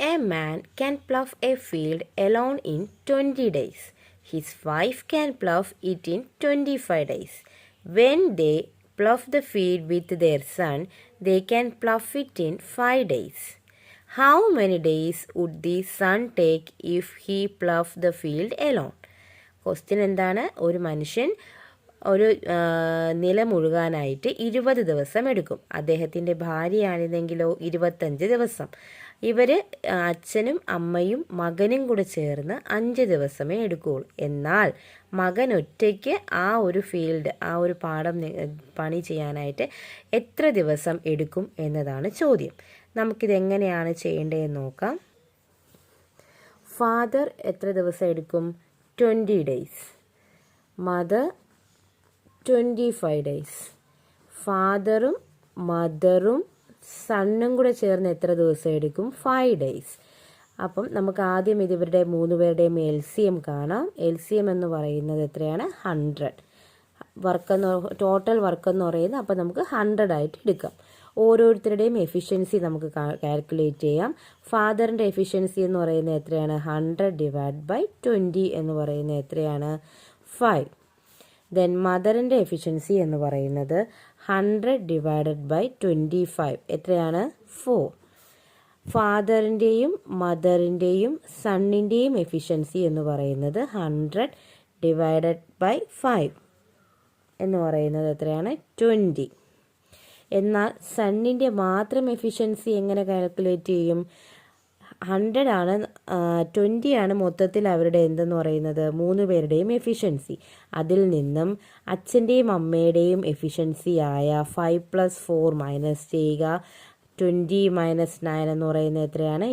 A man can plough a field alone in 20 days. His wife can plough it in 25 days. When they plough the field with their son, they can plough it in 5 days. How many days would the son take if he ploughed the field alone? Question എന്താണ്? ഒരു മനുഷ്യൻ ഒരു നിലം ഉഴുകാനായിട്ട് 20 ദിവസം എടുക്കും. അദ്ദേഹത്തിൻ്റെ ഭാര്യയാണിതെങ്കിലോ 25 ദിവസം. ഇവർ അച്ഛനും അമ്മയും മകനും കൂടെ ചേർന്ന് 5 ദിവസമേ എടുക്കുകയുള്ളൂ. എന്നാൽ മകൻ ഒറ്റയ്ക്ക് ആ ഒരു ഫീൽഡ്, ആ ഒരു പാടം പണി ചെയ്യാനായിട്ട് എത്ര ദിവസം എടുക്കും എന്നതാണ് ചോദ്യം. നമുക്കിതെങ്ങനെയാണ് ചെയ്യേണ്ടതെന്ന് നോക്കാം. ഫാദർ എത്ര ദിവസം എടുക്കും? 20 ഡേയ്സ്. Mother 25 days. ഫാദറും മദറും സണ്ണും കൂടെ ചേർന്ന് എത്ര ദിവസം എടുക്കും? 5 ഡേയ്സ്. അപ്പം നമുക്ക് ആദ്യം ഇവരുടെ 3 പേരുടെയും LCM കാണാം. LCM എന്ന് പറയുന്നത് എത്രയാണ്? 100. ടോട്ടൽ വർക്ക് എന്ന് പറയുന്നത് അപ്പം നമുക്ക് 100 ആയിട്ട് എടുക്കാം. ഓരോരുത്തരുടെയും എഫിഷ്യൻസി നമുക്ക് കാൽക്കുലേറ്റ് ചെയ്യാം. ഫാദറിൻ്റെ എഫിഷ്യൻസി എന്ന് പറയുന്നത് എത്രയാണ്? 100 ഡിവൈഡ് ബൈ 20 എന്ന് പറയുന്നത് എത്രയാണ്? 5. ദെൻ മദറിൻ്റെ എഫിഷ്യൻസി എന്ന് പറയുന്നത് 100 ഡിവൈഡഡ് ബൈ 25 എത്രയാണ്? 4. ഫാദറിൻ്റെയും മദറിൻ്റെയും സണ്ണിൻ്റെയും എഫിഷ്യൻസി എന്ന് പറയുന്നത് 100 ഡിവൈഡഡ് ബൈ 5 എന്ന് പറയുന്നത് എത്രയാണ്? 20. എന്നാൽ സണ്ണിൻ്റെ മാത്രം എഫിഷ്യൻസി എങ്ങനെ കാൽക്കുലേറ്റ് ചെയ്യും? 100 ആണ്, 20 ആണ് മൊത്തത്തിൽ അവരുടെ എന്തെന്ന് പറയുന്നത് 3 പേരുടെയും എഫിഷ്യൻസി. അതിൽ നിന്നും അച്ഛൻ്റെയും അമ്മയുടെയും എഫിഷ്യൻസി ആയ 5 + 4 മൈനസ് ചെയ്യുക. 20 - 9 എന്ന് പറയുന്നത് എത്രയാണ്?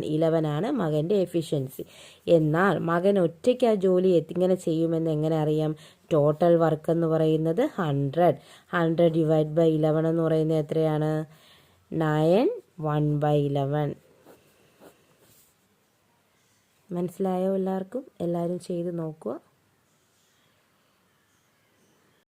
11 ആണ് മകൻ്റെ എഫിഷ്യൻസി. എന്നാൽ മകൻ ഒറ്റയ്ക്ക് ആ ജോലി എങ്ങനെ ചെയ്യുമെന്ന് എങ്ങനെ അറിയാം? ടോട്ടൽ വർക്ക് എന്ന് പറയുന്നത് 100 ഡിവൈഡ് ബൈ 11 എന്ന് പറയുന്നത് എത്രയാണ്? 9 1/11. മനസ്സിലായോ എല്ലാവർക്കും? എല്ലാവരും ചെയ്ത് നോക്കുക.